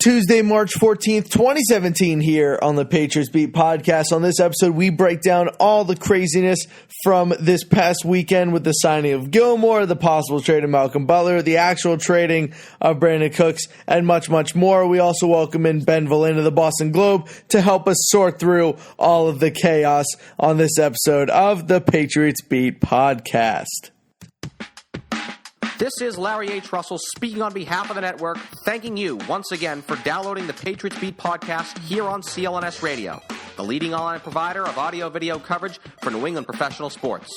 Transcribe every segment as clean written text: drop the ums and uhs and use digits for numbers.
Tuesday, March 14th, 2017 here on the Patriots Beat podcast. On this episode, we break down all the craziness from this past weekend with the signing of Gilmore, the possible trade of Malcolm Butler, the actual trading of Brandin Cooks, and much, much more. We also welcome in Ben Volin of the Boston Globe to help us sort through all of the chaos on this episode of the Patriots Beat podcast. This is Larry H. Russell speaking on behalf of the network, thanking you once again for downloading the Patriots Beat podcast here on CLNS Radio, the leading online provider of audio-video coverage for New England professional sports.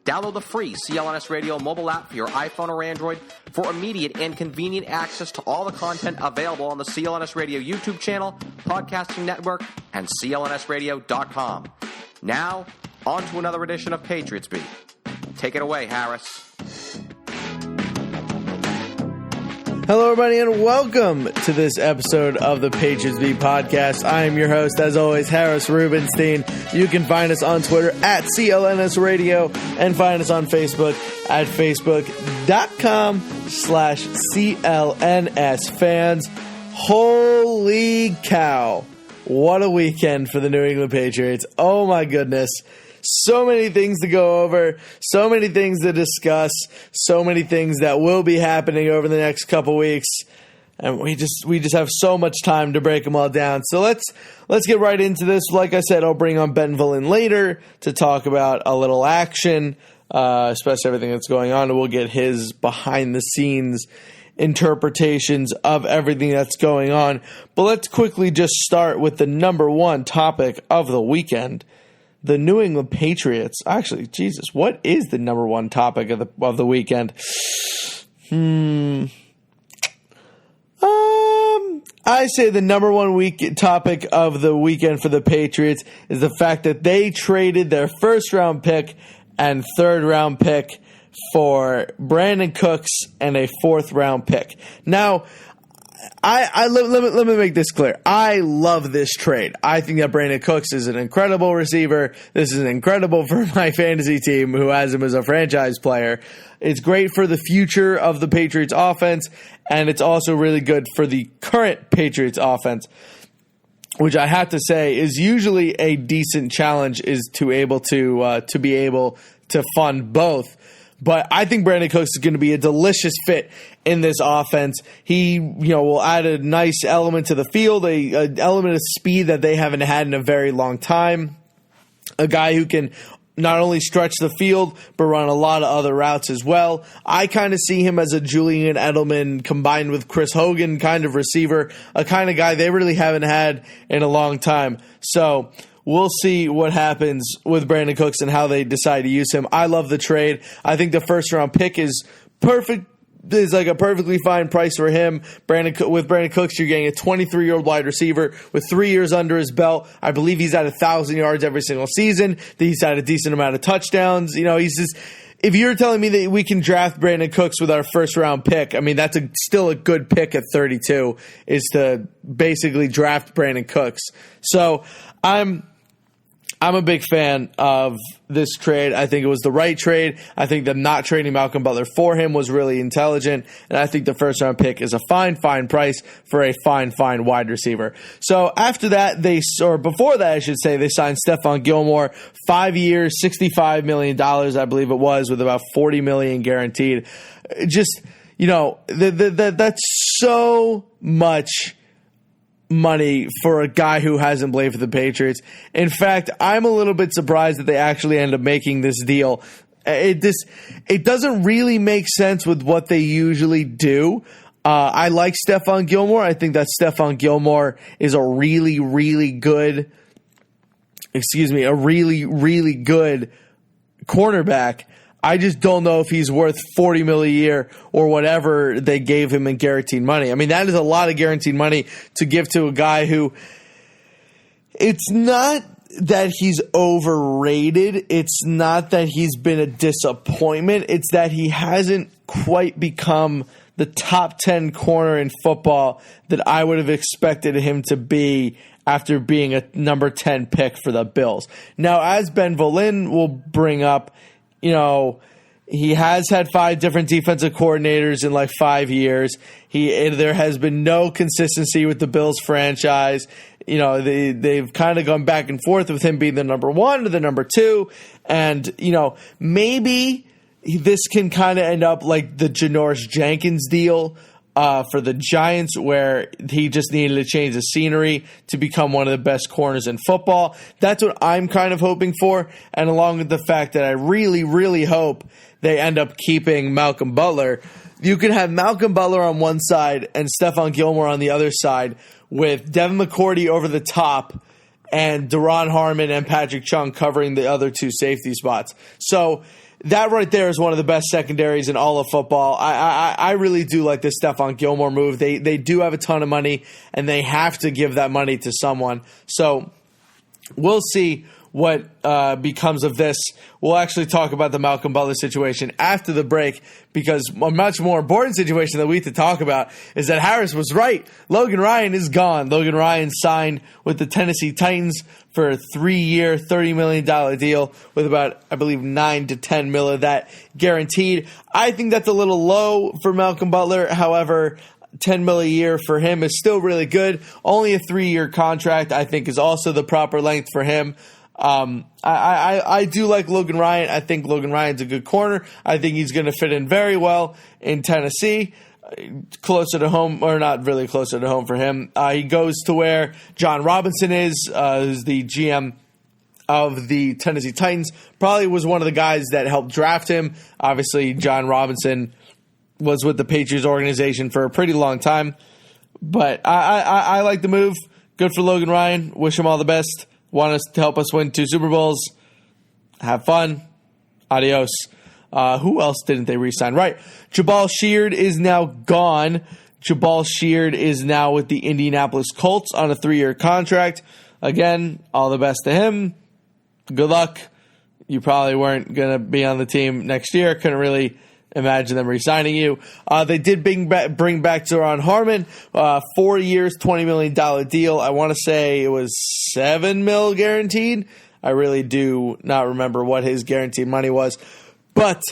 Download the free CLNS Radio mobile app for your iPhone or Android for immediate and convenient access to all the content available on the CLNS Radio YouTube channel, podcasting network, and clnsradio.com. Now, on to another edition of Patriots Beat. Take it away, Harris. Hello, everybody, and welcome to this episode of the Patriots Beat podcast. I am your host, as always, Harris Rubenstein. You can find us on Twitter at CLNS Radio and find us on Facebook at facebook.com/CLNS fans. Holy cow. What a weekend for the New England Patriots. Oh, my goodness. So many things to go over, so many things to discuss, so many things that will be happening over the next couple weeks, and we just have so much time to break them all down. So let's get right into this. Like I said, I'll bring on Ben Volin later to talk about a little action, especially everything that's going on, and we'll get his behind-the-scenes interpretations of everything that's going on. But let's quickly just start with the number one topic of the weekend. The New England Patriots. Actually, Jesus, what is the number one topic of the weekend? I say the number one topic of the weekend for the Patriots is the fact that they traded their first round pick and third round pick for Brandin Cooks and a fourth round pick. Now, let me make this clear. I love this trade. I think that Brandin Cooks is an incredible receiver. This is incredible for my fantasy team who has him as a franchise player. It's great for the future of the Patriots offense, and it's also really good for the current Patriots offense, which I have to say is usually a decent challenge, is to be able to fund both. But I think Brandin Cooks is going to be a delicious fit in this offense. He, will add a nice element to the field, an element of speed that they haven't had in a very long time. A guy who can not only stretch the field, but run a lot of other routes as well. I kind of see him as a Julian Edelman combined with Chris Hogan kind of receiver, a kind of guy they really haven't had in a long time. So we'll see what happens with Brandin Cooks and how they decide to use him. I love the trade. I think the first-round pick is perfect. Is like a perfectly fine price for him. With Brandin Cooks, you're getting a 23-year-old wide receiver with 3 years under his belt. I believe he's at 1,000 yards every single season. He's had a decent amount of touchdowns. He's just. If you're telling me that we can draft Brandin Cooks with our first-round pick, I mean, that's still a good pick at 32, is to basically draft Brandin Cooks. So I'm a big fan of this trade. I think it was the right trade. I think them not trading Malcolm Butler for him was really intelligent. And I think the first-round pick is a fine price for a fine wide receiver. So after that, before that, I should say, they signed Stephon Gilmore, 5 years, $65 million, I believe it was, with about $40 million guaranteed. Just, that's so much money for a guy who hasn't played for the Patriots. In fact, I'm a little bit surprised that they actually end up making this deal. It doesn't really make sense with what they usually do. I like Stephon Gilmore. I think that Stephon Gilmore is a really, really good cornerback. I just don't know if he's worth $40 million a year or whatever they gave him in guaranteed money. I mean, that is a lot of guaranteed money to give to a guy who, it's not that he's overrated. It's not that he's been a disappointment. It's that he hasn't quite become the top 10 corner in football that I would have expected him to be after being a number 10 pick for the Bills. Now, as Ben Volin will bring up, He has had 5 different defensive coordinators in like 5 years. There has been no consistency with the Bills franchise. You know, they've kind of gone back and forth with him being the number 1 or the number 2. And, you know, maybe this can kind of end up like the Janoris Jenkins deal for the Giants, where he just needed to change the scenery to become one of the best corners in football. That's what I'm kind of hoping for. And along with the fact that I really, really hope they end up keeping Malcolm Butler. You can have Malcolm Butler on one side and Stephon Gilmore on the other side, with Devin McCourty over the top and Daron Harmon and Patrick Chung covering the other 2 safety spots. So that right there is one of the best secondaries in all of football. I really do like this Stephon Gilmore move. They do have a ton of money, and they have to give that money to someone. So we'll see what becomes of this. We'll actually talk about the Malcolm Butler situation after the break, because a much more important situation that we have to talk about is that Harris was right. Logan Ryan is gone. Logan Ryan signed with the Tennessee Titans for a 3-year, $30 million deal with about, I believe, 9 to 10 mil of that guaranteed. I think that's a little low for Malcolm Butler. However, $10 million a year for him is still really good. Only a 3-year contract, I think, is also the proper length for him. I do like Logan Ryan. I think Logan Ryan's a good corner. I think he's going to fit in very well in Tennessee, closer to home, or not really closer to home for him. He goes to where John Robinson is, who's the GM of the Tennessee Titans. Probably was one of the guys that helped draft him. Obviously, John Robinson was with the Patriots organization for a pretty long time. But I like the move. Good for Logan Ryan. Wish him all the best. Want us to help us win 2 Super Bowls. Have fun. Adios. Who else didn't they re-sign? Right. Jabal Sheard is now gone. Jabal Sheard is now with the Indianapolis Colts on a 3-year contract. Again, all the best to him. Good luck. You probably weren't going to be on the team next year. Couldn't really imagine them re-signing you. They did bring back Daron Harmon, 4 years, $20 million deal. I want to say it was $7 million guaranteed. I really do not remember what his guaranteed money was. But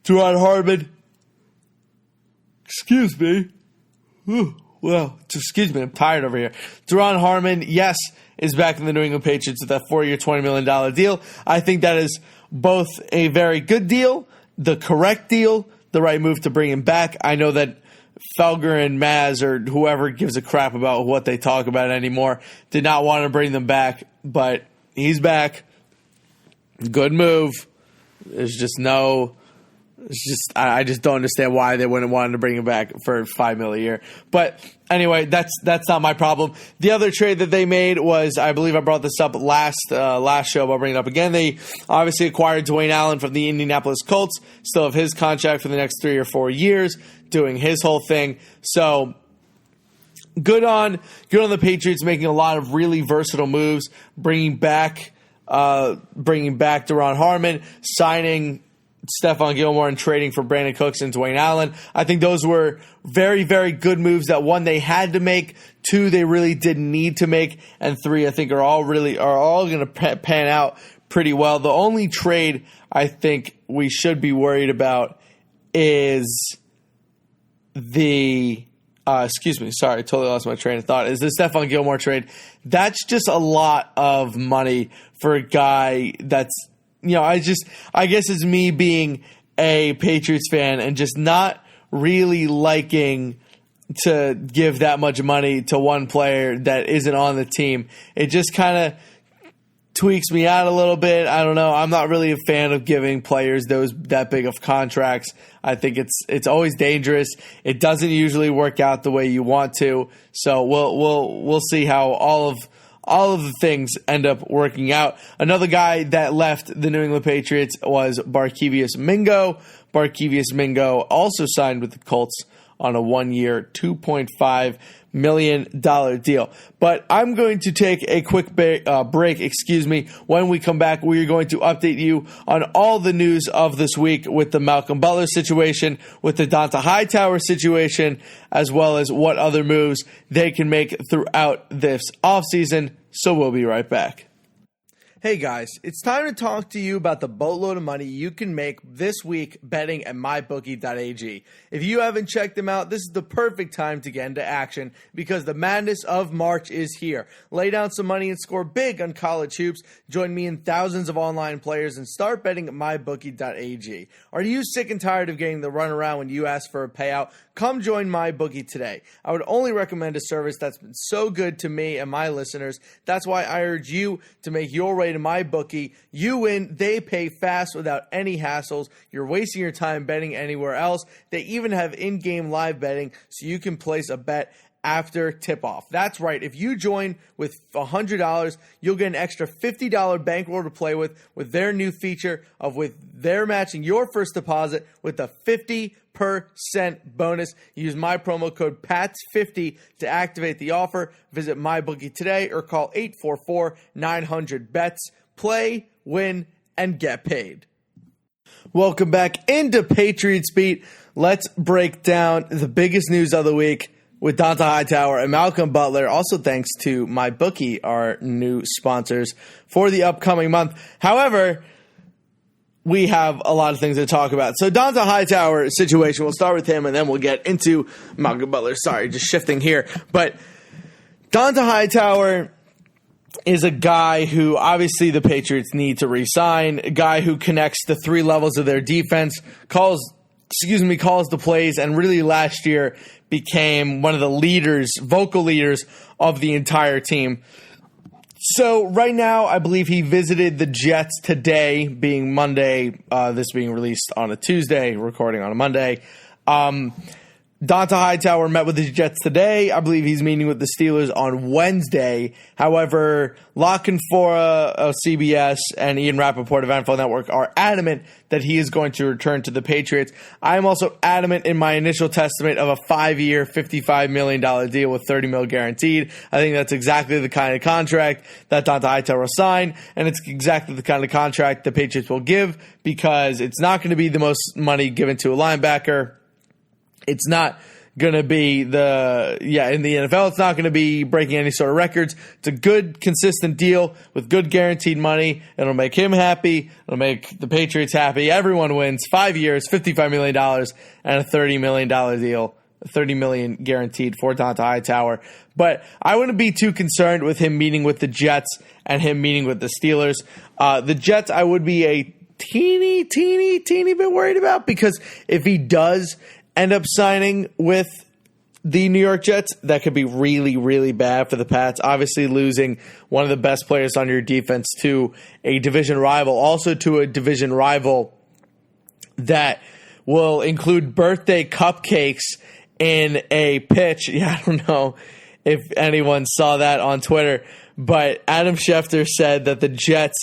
Daron Harmon, excuse me. Excuse me, I'm tired over here. Daron Harmon, yes, is back in the New England Patriots with that 4-year, $20 million deal. I think that is both a very good deal, the correct deal, the right move to bring him back. I know that Felger and Maz, or whoever gives a crap about what they talk about anymore, did not want to bring them back, but he's back. Good move. I just don't understand why they wouldn't want to bring him back for $5 million a year. But anyway, that's not my problem. The other trade that they made was, I believe I brought this up last show, but I'll bring it up again. They obviously acquired Dwayne Allen from the Indianapolis Colts. Still have his contract for the next 3 or 4 years, doing his whole thing. So good on the Patriots making a lot of really versatile moves, bringing back Daron Harmon, signing Stephon Gilmore, and trading for Brandin Cooks and Dwayne Allen. I think those were very, very good moves that, 1, they had to make, 2, they really didn't need to make, and 3, I think are all going to pan out pretty well. The only trade I think we should be worried about is the sorry, I totally lost my train of thought. Is the Stephon Gilmore trade. That's just a lot of money for a guy that's, I guess it's me being a Patriots fan and just not really liking to give that much money to one player that isn't on the team. It just kind of tweaks me out a little bit. I don't know. I'm not really a fan of giving players that big of contracts. I think it's always dangerous. It doesn't usually work out the way you want to. So we'll see how all of the things end up working out. Another guy that left the New England Patriots was Barkevious Mingo. Barkevious Mingo also signed with the Colts on a 1-year, $2.5 million deal. But I'm going to take a quick break. When we come back, we are going to update you on all the news of this week with the Malcolm Butler situation, with the Donta Hightower situation, as well as what other moves they can make throughout this offseason. So we'll be right back. Hey guys, it's time to talk to you about the boatload of money you can make this week betting at mybookie.ag. If you haven't checked them out, this is the perfect time to get into action because the madness of March is here. Lay down some money and score big on college hoops. Join me and thousands of online players and start betting at mybookie.ag. Are you sick and tired of getting the runaround when you ask for a payout? Come join MyBookie today. I would only recommend a service that's been so good to me and my listeners. That's why I urge you to make your way to MyBookie. You win, they pay fast without any hassles. You're wasting your time betting anywhere else. They even have in-game live betting so you can place a bet after tip-off. That's right. If you join with $100, you'll get an extra $50 bankroll to play with their new feature of with their matching your first deposit with a 50% bonus. Use my promo code PATS50 to activate the offer. Visit MyBookie today or call 844-900-BETS. Play, win, and get paid. Welcome back into Patriots Beat. Let's break down the biggest news of the week with Donta Hightower and Malcolm Butler. Also thanks to MyBookie, our new sponsors for the upcoming month. However, we have a lot of things to talk about. So Donta Hightower situation, we'll start with him and then we'll get into Malcolm Butler. Sorry, just shifting here. But Donta Hightower is a guy who obviously the Patriots need to re-sign, a guy who connects the three levels of their defense, calls the plays, and really last year became one of the vocal leaders of the entire team. So right now, I believe he visited the Jets today, being Monday, this being released on a Tuesday, recording on a Monday. Donta Hightower met with the Jets today. I believe he's meeting with the Steelers on Wednesday. However, La Canfora of CBS and Ian Rappaport of NFL Network are adamant that he is going to return to the Patriots. I am also adamant in my initial testament of a 5-year, $55 million deal with $30 million guaranteed. I think that's exactly the kind of contract that Donta Hightower will sign, and it's exactly the kind of contract the Patriots will give because it's not going to be the most money given to a linebacker. It's not going to be in the NFL, it's not going to be breaking any sort of records. It's a good, consistent deal with good guaranteed money. It'll make him happy. It'll make the Patriots happy. Everyone wins. 5 years, $55 million, and a $30 million deal. $30 million guaranteed for Donta Hightower. But I wouldn't be too concerned with him meeting with the Jets and him meeting with the Steelers. The Jets, I would be a teeny bit worried about because if he does end up signing with the New York Jets, that could be really, really bad for the Pats. Obviously losing one of the best players on your defense to a division rival, also to a division rival that will include birthday cupcakes in a pitch. Yeah, I don't know if anyone saw that on Twitter, but Adam Schefter said that the Jets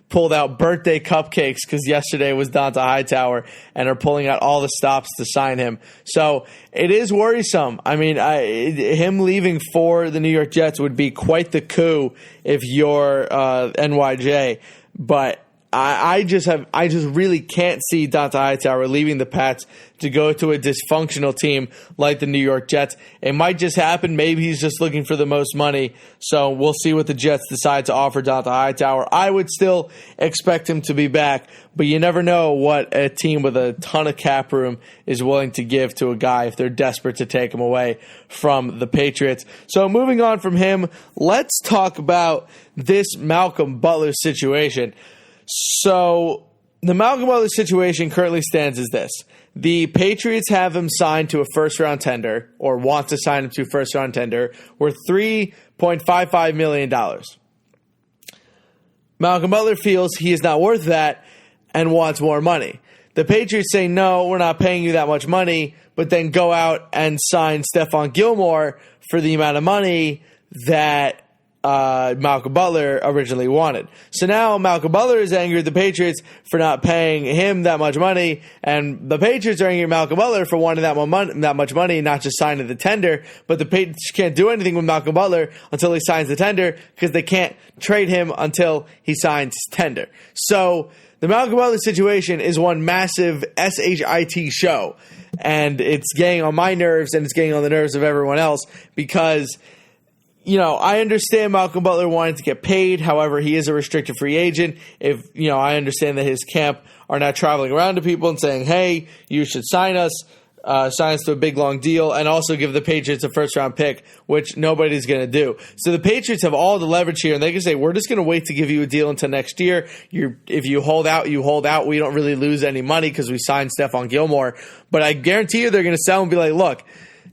pulled out birthday cupcakes because yesterday was Donta Hightower and are pulling out all the stops to sign him. So it is worrisome. I mean, him leaving for the New York Jets would be quite the coup if you're NYJ. But I just really can't see Donta Hightower leaving the Pats to go to a dysfunctional team like the New York Jets. It might just happen. Maybe he's just looking for the most money. So we'll see what the Jets decide to offer Donta Hightower. I would still expect him to be back, but you never know what a team with a ton of cap room is willing to give to a guy if they're desperate to take him away from the Patriots. So moving on from him, let's talk about this Malcolm Butler situation. So the Malcolm Butler situation currently stands as this. The Patriots have him signed to a first-round tender, or want to sign him to a first-round tender, worth $3.55 million. Malcolm Butler feels he is not worth that and wants more money. The Patriots say, no, we're not paying you that much money, but then go out and sign Stephon Gilmore for the amount of money that Malcolm Butler originally wanted. So now Malcolm Butler is angry at the Patriots for not paying him that much money, and the Patriots are angry at Malcolm Butler for wanting that much money and not just signing the tender. But the Patriots can't do anything with Malcolm Butler until he signs the tender because they can't trade him until he signs tender. So the Malcolm Butler situation is one massive SHIT show, and it's getting on my nerves and it's getting on the nerves of everyone else because I understand Malcolm Butler wanting to get paid. However, he is a restricted free agent. If, I understand that his camp are not traveling around to people and saying, hey, you should sign us to a big, long deal, and also give the Patriots a first-round pick, which nobody's going to do. So the Patriots have all the leverage here, and they can say, we're just going to wait to give you a deal until next year. If you hold out, you hold out. We don't really lose any money because we signed Stephon Gilmore. But I guarantee you they're going to sell and be like, look,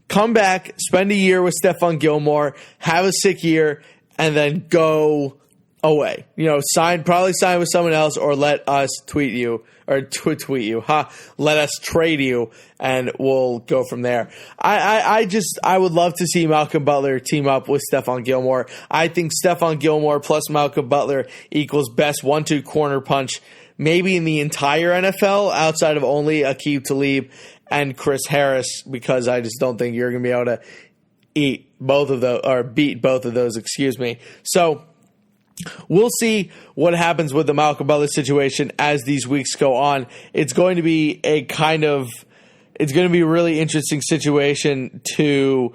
come back, spend a year with Stephon Gilmore, have a sick year, and then go away. Probably sign with someone else, or let us tweet you. Let us trade you, and we'll go from there. I would love to see Malcolm Butler team up with Stephon Gilmore. I think Stephon Gilmore plus Malcolm Butler equals best 1-2 corner punch, maybe in the entire NFL, outside of only Aqib Talib and Chris Harris, because I just don't think you're going to be able to beat both of those. So we'll see what happens with the Malcolm Butler situation as these weeks go on. It's going to be a really interesting situation to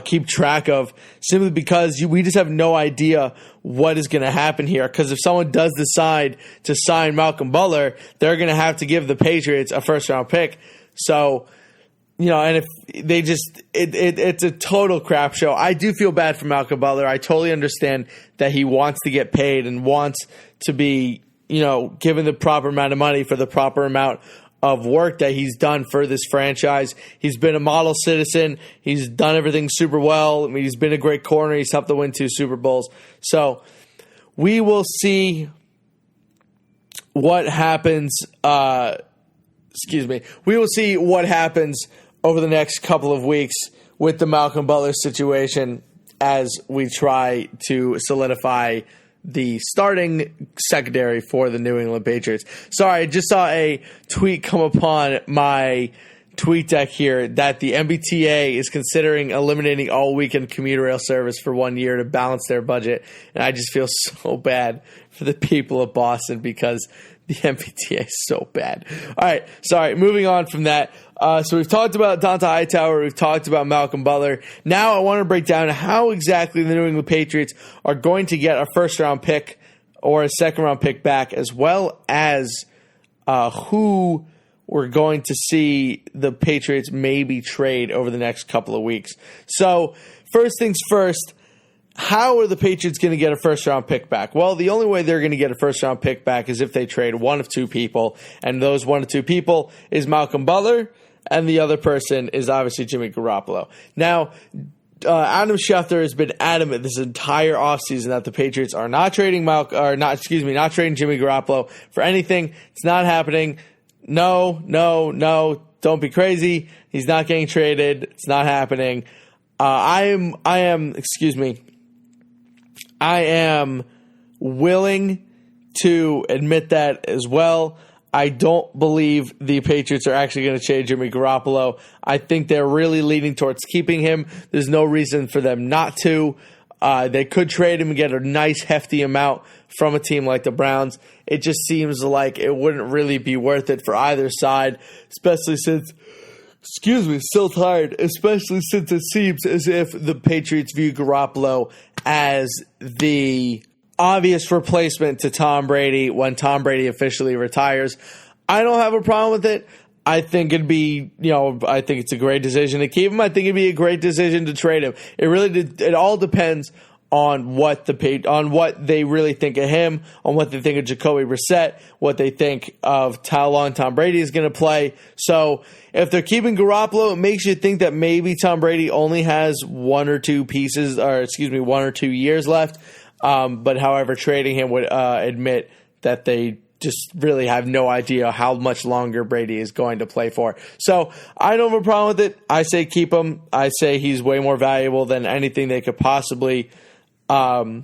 keep track of, simply because we just have no idea what is going to happen here. Because if someone does decide to sign Malcolm Butler, they're going to have to give the Patriots a first-round pick. So, and if they it's a total crap show. I do feel bad for Malcolm Butler. I totally understand that he wants to get paid and wants to be, given the proper amount of money for the proper amount of work that he's done for this franchise. He's been a model citizen. He's done everything super well. I mean, he's been a great corner. He's helped to win 2 Super Bowls. So we will see what happens. We will see what happens over the next couple of weeks with the Malcolm Butler situation as we try to solidify the starting secondary for the New England Patriots. Sorry, I just saw a tweet come upon my tweet deck here that the MBTA is considering eliminating all weekend commuter rail service for 1 year to balance their budget. And I just feel so bad for the people of Boston because the MBTA is so bad. All right, sorry, moving on from that. So we've talked about Dont'a Hightower. We've talked about Malcolm Butler. Now I want to break down how exactly the New England Patriots are going to get a first-round pick or a second-round pick back, as well as who we're going to see the Patriots maybe trade over the next couple of weeks. So first things first, how are the Patriots going to get a first-round pick back? Well, the only way they're going to get a first-round pick back is if they trade one of 2 people, and those 1 of 2 people is Malcolm Butler, and the other person is obviously Jimmy Garoppolo. Now, Adam Schefter has been adamant this entire offseason that the Patriots are not trading not trading Jimmy Garoppolo for anything. It's not happening. No, don't be crazy. He's not getting traded. It's not happening. I am willing to admit that as well. I don't believe the Patriots are actually going to trade Jimmy Garoppolo. I think they're really leaning towards keeping him. There's no reason for them not to. They could trade him and get a nice hefty amount from a team like the Browns. It just seems like it wouldn't really be worth it for either side, especially since still tired, especially since it seems as if the Patriots view Garoppolo as the obvious replacement to Tom Brady when Tom Brady officially retires. I don't have a problem with it. I think I think it's a great decision to keep him. I think it'd be a great decision to trade him. It all depends on what they really think of him, on what they think of Jacoby Brissett, what they think of how long Tom Brady is going to play. So if they're keeping Garoppolo, it makes you think that maybe Tom Brady only has 1 or 2 years left. But however, trading him would admit that they just really have no idea how much longer Brady is going to play for. So I don't have a problem with it. I say keep him. I say he's way more valuable than anything they could possibly. I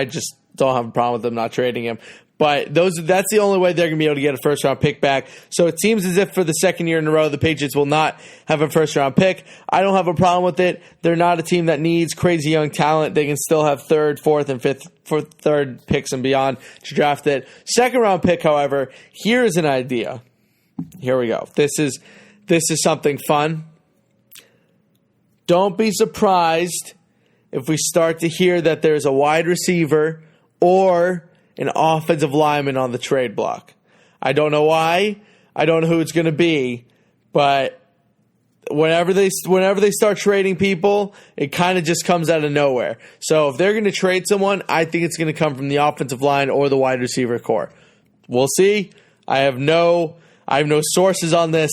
just don't have a problem with them not trading him. But that's the only way they're going to be able to get a first-round pick back. So it seems as if for the second year in a row, the Patriots will not have a first-round pick. I don't have a problem with it. They're not a team that needs crazy young talent. They can still have third, fourth, and third picks and beyond to draft it. Second-round pick, however, here is an idea. Here we go. This is something fun. don't be surprised if we start to hear that there's a wide receiver or an offensive lineman on the trade block. I don't know why. I don't know who it's going to be, but whenever they start trading people, it kind of just comes out of nowhere. So if they're going to trade someone, I think it's going to come from the offensive line or the wide receiver core. We'll see. I have no sources on this.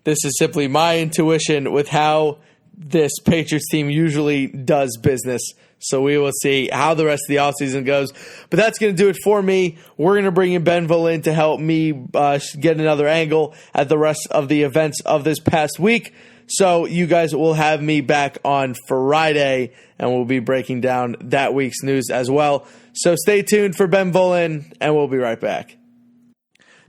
This is simply my intuition with how this Patriots team usually does business. So we will see how the rest of the offseason goes. But that's going to do it for me. We're going to bring in Ben Volin to help me get another angle at the rest of the events of this past week. So you guys will have me back on Friday, and we'll be breaking down that week's news as well. So stay tuned for Ben Volin, and we'll be right back.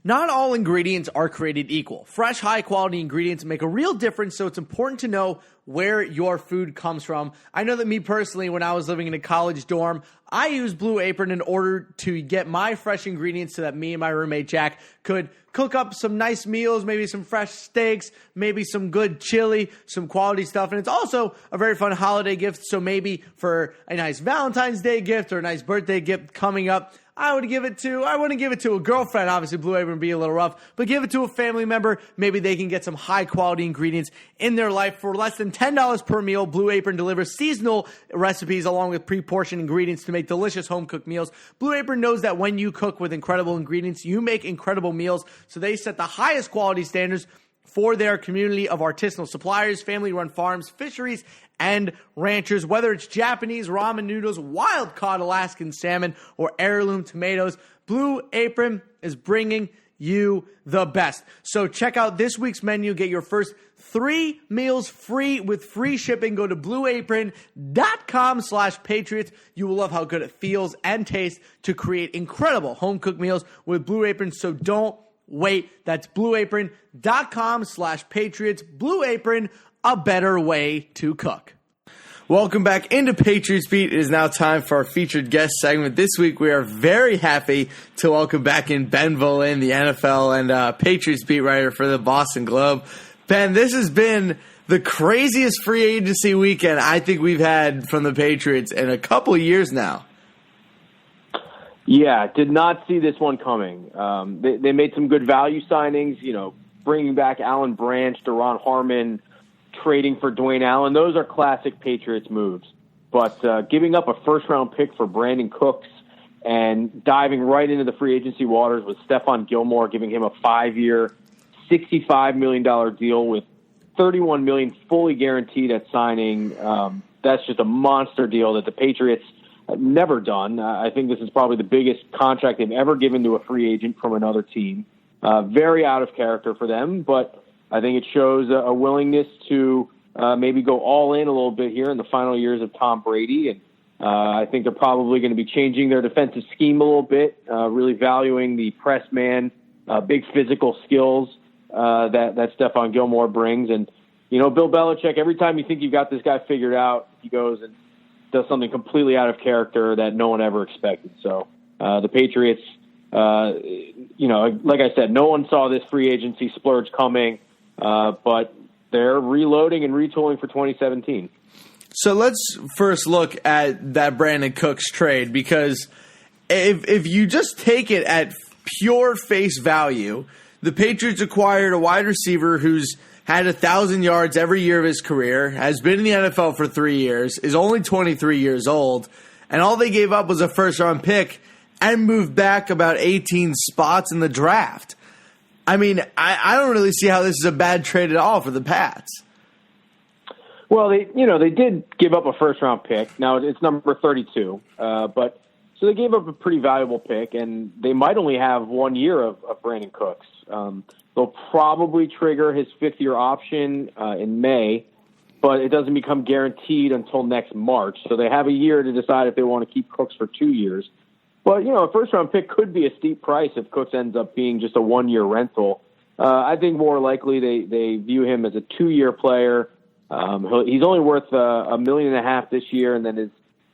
Not all ingredients are created equal. Fresh, high-quality ingredients make a real difference, so it's important to know where your food comes from. I know that me personally, when I was living in a college dorm, I used Blue Apron in order to get my fresh ingredients so that me and my roommate Jack could cook up some nice meals, maybe some fresh steaks, maybe some good chili, some quality stuff. And it's also a very fun holiday gift, so maybe for a nice Valentine's Day gift or a nice birthday gift coming up, I wouldn't give it to a girlfriend. Obviously, Blue Apron would be a little rough, but give it to a family member. Maybe they can get some high-quality ingredients in their life. For less than $10 per meal, Blue Apron delivers seasonal recipes along with pre-portioned ingredients to make delicious home-cooked meals. Blue Apron knows that when you cook with incredible ingredients, you make incredible meals, so they set the highest quality standards for their community of artisanal suppliers, family-run farms, fisheries, and ranchers. Whether it's Japanese ramen noodles, wild-caught Alaskan salmon, or heirloom tomatoes, Blue Apron is bringing you the best. So check out this week's menu. Get your first 3 meals free with free shipping. Go to blueapron.com/Patriots. You will love how good it feels and tastes to create incredible home-cooked meals with Blue Apron, so don't wait. That's blueapron.com/Patriots. Blue Apron, a better way to cook. Welcome back into Patriots Beat. It is now time for our featured guest segment. This week we are very happy to welcome back in Ben Volin, the NFL and Patriots beat writer for the Boston Globe. Ben, this has been the craziest free agency weekend I think we've had from the Patriots in a couple of years now. Yeah, did not see this one coming. They made some good value signings, bringing back Alan Branch, Deron Harmon, trading for Dwayne Allen. Those are classic Patriots moves. But giving up a first-round pick for Brandin Cooks and diving right into the free agency waters with Stephon Gilmore, giving him a 5-year, $65 million deal with $31 million fully guaranteed at signing. That's just a monster deal that the Patriots have never done. I think this is probably the biggest contract they've ever given to a free agent from another team. Very out of character for them, but I think it shows a willingness to maybe go all in a little bit here in the final years of Tom Brady. And I think they're probably going to be changing their defensive scheme a little bit, really valuing the press man, big physical skills that Stephon Gilmore brings. And, Bill Belichick, every time you think you've got this guy figured out, he goes and does something completely out of character that no one ever expected. So the Patriots, like I said, no one saw this free agency splurge coming. But they're reloading and retooling for 2017. So let's first look at that Brandin Cooks trade, because if you just take it at pure face value, the Patriots acquired a wide receiver who's had 1,000 yards every year of his career, has been in the NFL for 3 years, is only 23 years old, and all they gave up was a first-round pick and moved back about 18 spots in the draft. I mean, I don't really see how this is a bad trade at all for the Pats. Well, they did give up a first-round pick. Now it's number 32, but so they gave up a pretty valuable pick, and they might only have 1 year of Brandin Cooks. They'll probably trigger his 5th-year option in May, but it doesn't become guaranteed until next March. So they have a year to decide if they want to keep Cooks for 2 years. But, a first-round pick could be a steep price if Cooks ends up being just a 1-year rental. I think more likely they view him as a 2-year player. He's only worth $1.5 million this year, and then his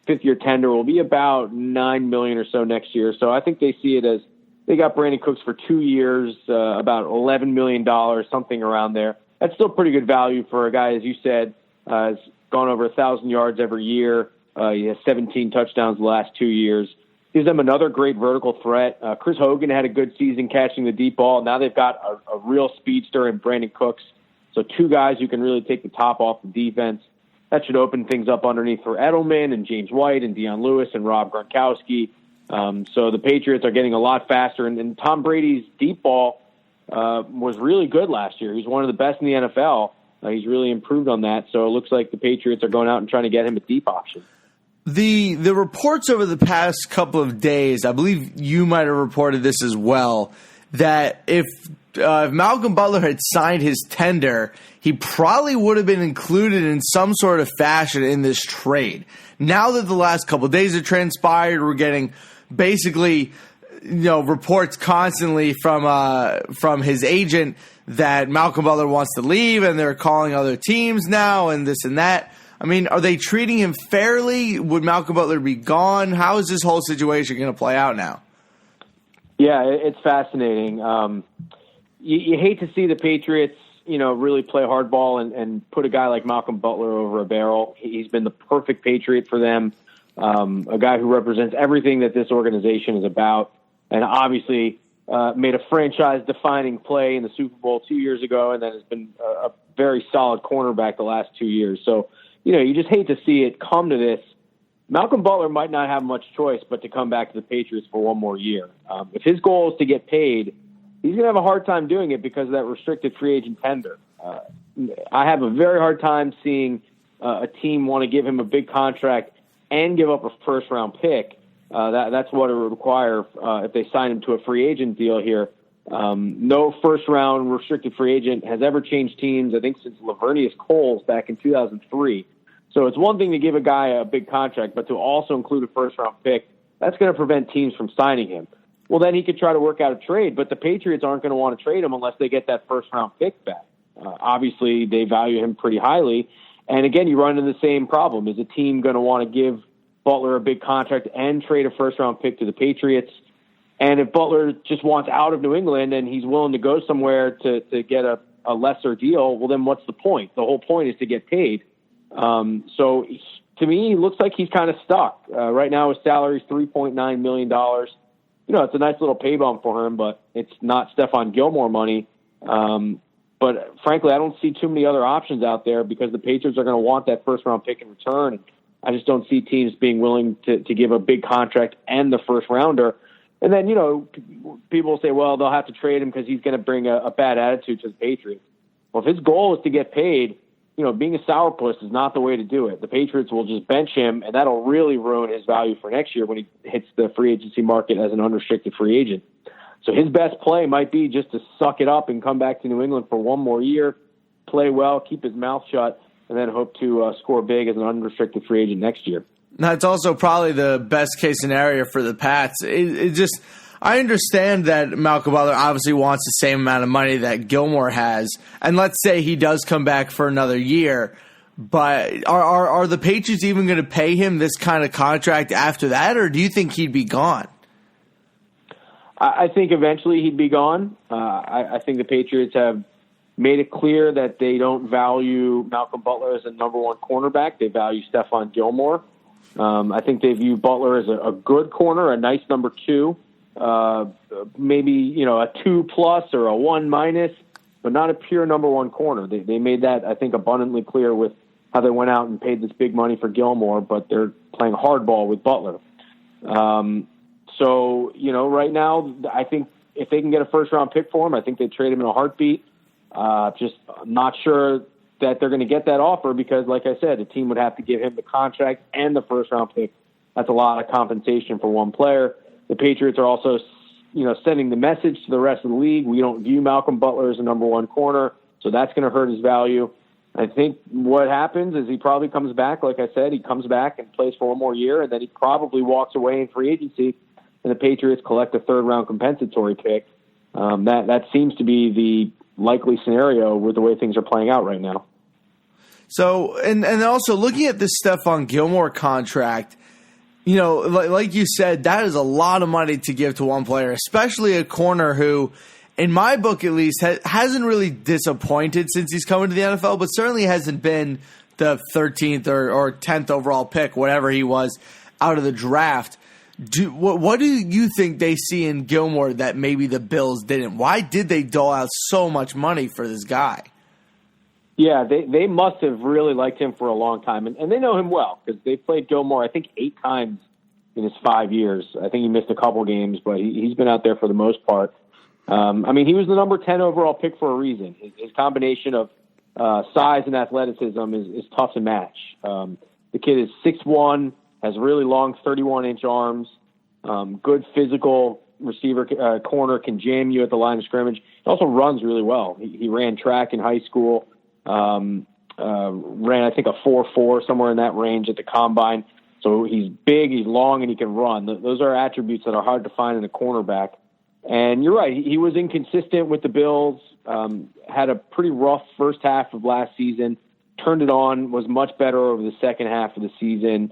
5th-year tender will be about $9 million or so next year. So I think they see it as they got Brandin Cooks for 2 years, about $11 million, something around there. That's still pretty good value for a guy, as you said, has gone over 1,000 yards every year. He has 17 touchdowns the last 2 years. Gives them another great vertical threat. Chris Hogan had a good season catching the deep ball. Now they've got a real speedster in Brandin Cooks. So two guys who can really take the top off the defense. That should open things up underneath for Edelman and James White and Deion Lewis and Rob Gronkowski. So the Patriots are getting a lot faster. And Tom Brady's deep ball was really good last year. He's one of the best in the NFL. He's really improved on that. So it looks like the Patriots are going out and trying to get him a deep option. The reports over the past couple of days, I believe you might have reported this as well, that if Malcolm Butler had signed his tender, he probably would have been included in some sort of fashion in this trade. Now that the last couple of days have transpired, we're getting basically reports constantly from his agent that Malcolm Butler wants to leave and they're calling other teams now and this and that. I mean, are they treating him fairly? Would Malcolm Butler be gone? How is this whole situation going to play out now? Yeah, it's fascinating. You hate to see the Patriots, really play hardball and put a guy like Malcolm Butler over a barrel. He's been the perfect Patriot for them, a guy who represents everything that this organization is about, and obviously made a franchise-defining play in the Super Bowl 2 years ago, and then has been a very solid cornerback the last 2 years. So, you just hate to see it come to this. Malcolm Butler might not have much choice but to come back to the Patriots for one more year. If his goal is to get paid, he's going to have a hard time doing it because of that restricted free agent tender. I have a very hard time seeing a team want to give him a big contract and give up a first-round pick. That's what it would require if they sign him to a free agent deal here. No first-round restricted free agent has ever changed teams, I think, since Lavernius Coles back in 2003. So it's one thing to give a guy a big contract, but to also include a first-round pick, that's going to prevent teams from signing him. Well, then he could try to work out a trade, but the Patriots aren't going to want to trade him unless they get that first-round pick back. Obviously, they value him pretty highly. And again, you run into the same problem. Is a team going to want to give Butler a big contract and trade a first-round pick to the Patriots? And if Butler just wants out of New England and he's willing to go somewhere to get a lesser deal, well, then what's the point? The whole point is to get paid. So to me, he looks like he's kind of stuck. Right now his salary is $3.9 million. It's a nice little pay bump for him, but it's not Stephon Gilmore money. But frankly, I don't see too many other options out there because the Patriots are going to want that first-round pick in return. I just don't see teams being willing to give a big contract and the first-rounder. And then, people will say, well, they'll have to trade him because he's going to bring a bad attitude to the Patriots. Well, if his goal is to get paid, being a sourpuss is not the way to do it. The Patriots will just bench him, and that'll really ruin his value for next year when he hits the free agency market as an unrestricted free agent. So his best play might be just to suck it up and come back to New England for one more year, play well, keep his mouth shut, and then hope to score big as an unrestricted free agent next year. That's also probably the best case scenario for the Pats. I understand that Malcolm Butler obviously wants the same amount of money that Gilmore has, and let's say he does come back for another year, but are the Patriots even going to pay him this kind of contract after that, or do you think he'd be gone? I think eventually he'd be gone. I think the Patriots have made it clear that they don't value Malcolm Butler as a number one cornerback. They value Stephon Gilmore. I think they view Butler as a good corner, a nice number two, maybe a 2+ or a 1-, but not a pure number one corner. They made that, I think, abundantly clear with how they went out and paid this big money for Gilmore, but they're playing hardball with Butler. So right now, I think if they can get a first-round pick for him, I think they trade him in a heartbeat. Just not sure that they're going to get that offer because, like I said, the team would have to give him the contract and the first-round pick. That's a lot of compensation for one player. The Patriots are also, sending the message to the rest of the league. We don't view Malcolm Butler as a number one corner, so that's going to hurt his value. I think what happens is he probably comes back. Like I said, he comes back and plays for one more year, and then he probably walks away in free agency, and the Patriots collect a third-round compensatory pick. That seems to be the likely scenario with the way things are playing out right now. So, and also looking at this Stephon Gilmore contract, like you said, that is a lot of money to give to one player, especially a corner who, in my book at least, hasn't really disappointed since he's come into the NFL, but certainly hasn't been the 13th or 10th overall pick, whatever he was, out of the draft. What do you think they see in Gilmore that maybe the Bills didn't? Why did they dole out so much money for this guy? Yeah, they must have really liked him for a long time, and they know him well because they played Gilmore, I think, 8 times in his 5 years. I think he missed a couple games, but he's been out there for the most part. I mean, he was the number 10 overall pick for a reason. His combination of size and athleticism is tough to match. The kid is 6'1", has really long 31-inch arms, good physical receiver corner, can jam you at the line of scrimmage. He also runs really well. He ran track in high school, ran, I think, a 4.4, somewhere in that range at the combine. So he's big, he's long, and he can run. Those are attributes that are hard to find in a cornerback. And you're right, he was inconsistent with the Bills, had a pretty rough first half of last season, turned it on, was much better over the second half of the season.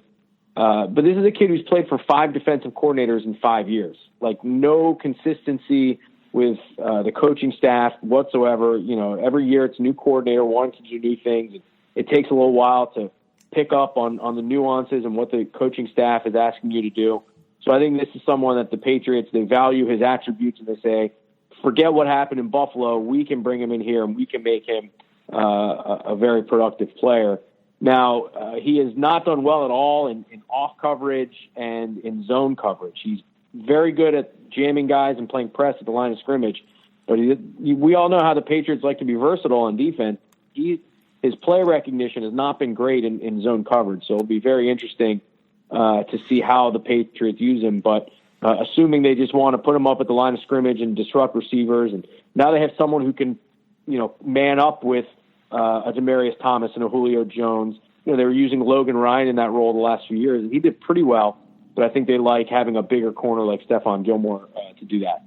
But this is a kid who's played for 5 defensive coordinators in 5 years. Like, no consistency with the coaching staff whatsoever. You know, every year it's a new coordinator wanting to do new things. It takes a little while to pick up on the nuances and what the coaching staff is asking you to do. So I think this is someone that the Patriots, they value his attributes, and they say, forget what happened in Buffalo. We can bring him in here, and we can make him a very productive player. Now, he has not done well at all in off coverage and in zone coverage. He's very good at jamming guys and playing press at the line of scrimmage. But we all know how the Patriots like to be versatile on defense. His play recognition has not been great in zone coverage, so it'll be very interesting to see how the Patriots use him. But assuming they just want to put him up at the line of scrimmage and disrupt receivers, and now they have someone who can, man up with a Demaryius Thomas and a Julio Jones. They were using Logan Ryan in that role the last few years, and he did pretty well. But I think they like having a bigger corner like Stephon Gilmore to do that.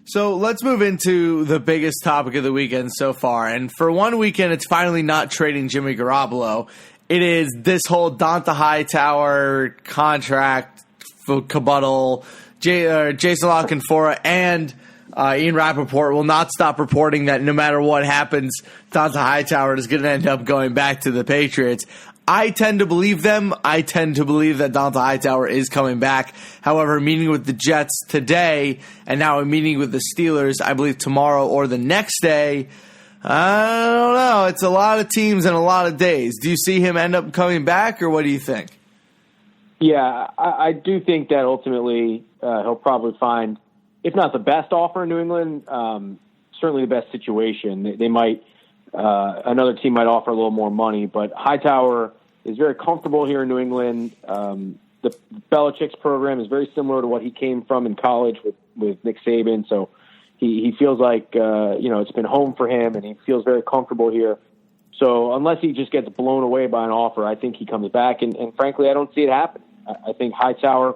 So let's move into the biggest topic of the weekend so far. And for one weekend, it's finally not trading Jimmy Garoppolo. It is this whole Donta Hightower contract cabuttal. Jason La Canfora and Ian Rappaport will not stop reporting that no matter what happens, Donta Hightower is going to end up going back to the Patriots. I tend to believe them. I tend to believe that Donta Hightower is coming back. However, meeting with the Jets today and now a meeting with the Steelers, I believe tomorrow or the next day, I don't know. It's a lot of teams and a lot of days. Do you see him end up coming back, or what do you think? Yeah, I do think that ultimately he'll probably find, if not the best offer in New England, certainly the best situation. They might, another team might offer a little more money, but Hightower is very comfortable here in New England. The Belichick's program is very similar to what he came from in college with Nick Saban, so he feels like it's been home for him, and he feels very comfortable here. So unless he just gets blown away by an offer, I think he comes back, and frankly, I don't see it happening. I think Hightower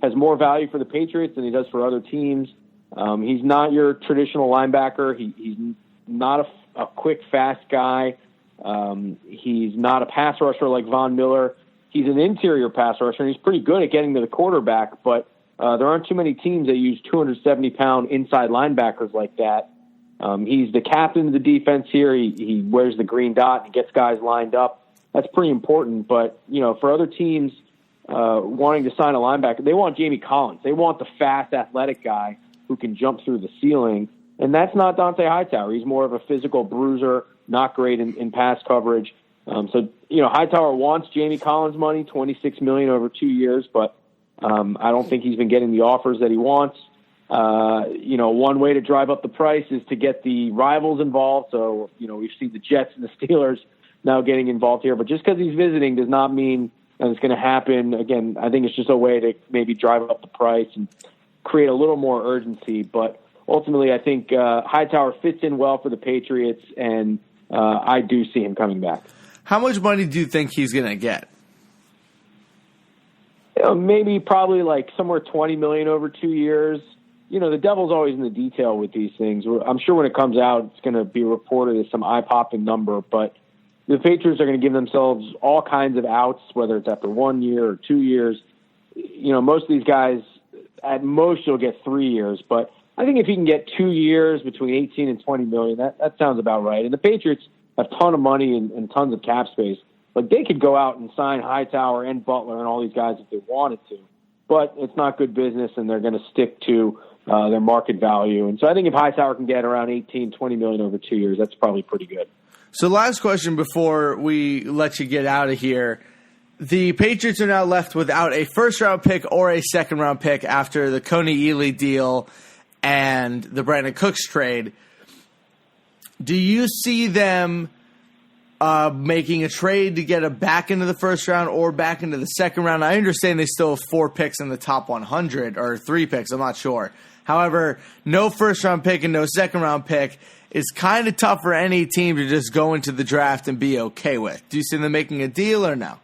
has more value for the Patriots than he does for other teams. He's not your traditional linebacker. He's not a quick, fast guy. He's not a pass rusher like Von Miller. He's an interior pass rusher, and he's pretty good at getting to the quarterback, but there aren't too many teams that use 270-pound inside linebackers like that. He's the captain of the defense here. He wears the green dot and gets guys lined up. That's pretty important, but, for other teams wanting to sign a linebacker, they want Jamie Collins. They want the fast, athletic guy who can jump through the ceiling. And that's not Donta Hightower. He's more of a physical bruiser, not great in pass coverage. So Hightower wants Jamie Collins money, $26 million over 2 years, but I don't think he's been getting the offers that he wants. One way to drive up the price is to get the rivals involved. So, we've seen the Jets and the Steelers now getting involved here, but just because he's visiting does not mean that it's going to happen. Again, I think it's just a way to maybe drive up the price and create a little more urgency, but ultimately, I think Hightower fits in well for the Patriots, and I do see him coming back. How much money do you think he's going to get? Maybe probably like somewhere $20 million over 2 years. The devil's always in the detail with these things. I'm sure when it comes out, it's going to be reported as some eye-popping number, but the Patriots are going to give themselves all kinds of outs, whether it's after 1 year or 2 years. Most of these guys, at most, you'll get 3 years, but I think if he can get 2 years between 18 and 20 million, that sounds about right. And the Patriots have a ton of money and tons of cap space. Like, they could go out and sign Hightower and Butler and all these guys if they wanted to, but it's not good business, and they're going to stick to their market value. And so I think if Hightower can get around $18-20 million over 2 years, that's probably pretty good. So last question before we let you get out of here. The Patriots are now left without a first-round pick or a second-round pick after the Kony-Ealy deal and the Brandin Cooks trade. Do you see them making a trade to get a back into the first round or back into the second round? I understand they still have 4 picks in the top 100, or 3 picks, I'm not sure. However, no first-round pick and no second-round pick is kind of tough for any team to just go into the draft and be okay with. Do you see them making a deal or no?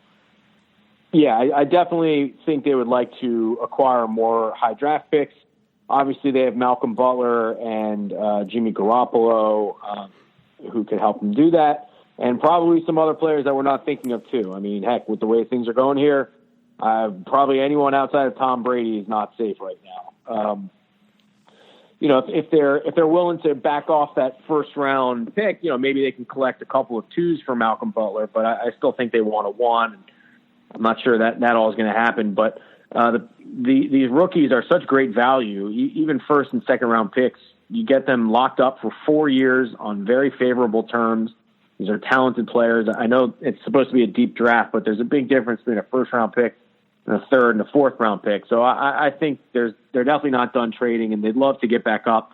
Yeah, I definitely think they would like to acquire more high draft picks. Obviously, they have Malcolm Butler and Jimmy Garoppolo who could help them do that, and probably some other players that we're not thinking of too. I mean, heck, with the way things are going here, probably anyone outside of Tom Brady is not safe right now. You know, if they're willing to back off that first round pick, you know, maybe they can collect a couple of 2s for Malcolm Butler, but I still think they want a 1. I'm not sure that all is going to happen, but these rookies are such great value. Even first and second round picks, you get them locked up for 4 years on very favorable terms. These are talented players. I know it's supposed to be a deep draft, but there's a big difference between a first round pick and a third and a fourth round pick. So I think they're definitely not done trading, and they'd love to get back up.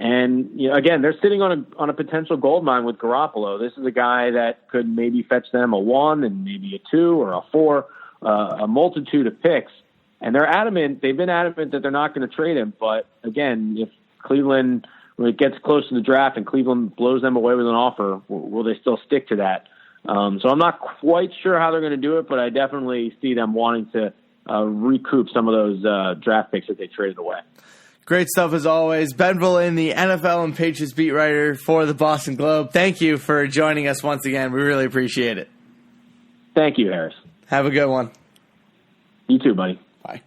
And, you know, again, they're sitting on a potential gold mine with Garoppolo. This is a guy that could maybe fetch them a 1 and maybe a 2 or a 4, a multitude of picks. And they've been adamant that they're not going to trade him. But again, if Cleveland, when it gets close to the draft and Cleveland blows them away with an offer, will they still stick to that? So I'm not quite sure how they're going to do it, but I definitely see them wanting to recoup some of those draft picks that they traded away. Great stuff as always. Ben Volin, the NFL and Patriots beat writer for the Boston Globe. Thank you for joining us once again. We really appreciate it. Thank you, Harris. Have a good one. You too, buddy. Bye.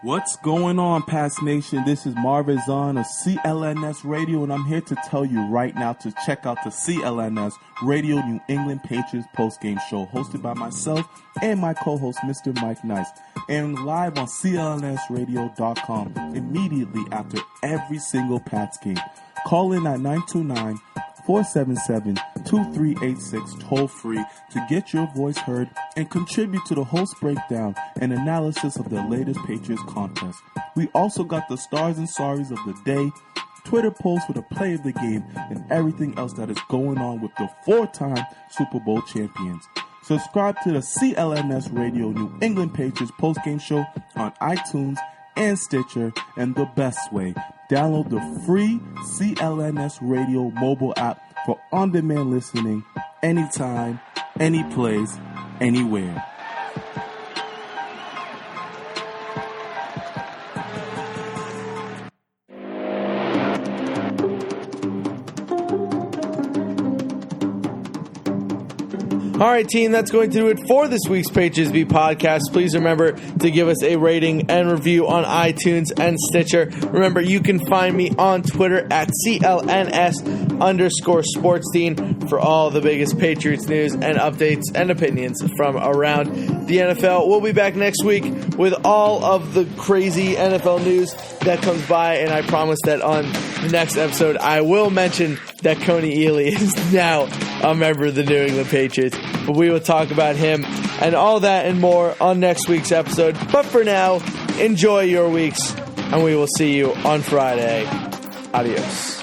What's going on, Pats Nation? This is Marvin Zahn of CLNS Radio, and I'm here to tell you right now to check out the CLNS Radio New England Patriots postgame show hosted by myself and my co-host, Mr. Mike Nice, and live on CLNSradio.com immediately after every single Pats game. Call in at 929-477-2386 toll free to get your voice heard and contribute to the host breakdown and analysis of the latest Patriots contest. We also got the stars and sorries of the day, Twitter posts for the play of the game, and everything else that is going on with the 4-time Super Bowl champions. Subscribe to the CLNS Radio New England Patriots postgame show on iTunes and Stitcher, and the best way, download the free CLNS Radio mobile app for on-demand listening anytime, any place, anywhere. All right, team, that's going to do it for this week's Patriots Beat podcast. Please remember to give us a rating and review on iTunes and Stitcher. Remember, you can find me on Twitter at CLNS_SportsTeam for all the biggest Patriots news and updates and opinions from around the NFL. We'll be back next week with all of the crazy NFL news that comes by, and I promise that on the next episode, I will mention that Kony-Ealy is now a member of the New England Patriots. But we will talk about him and all that and more on next week's episode. But for now, enjoy your weeks, and we will see you on Friday. Adios.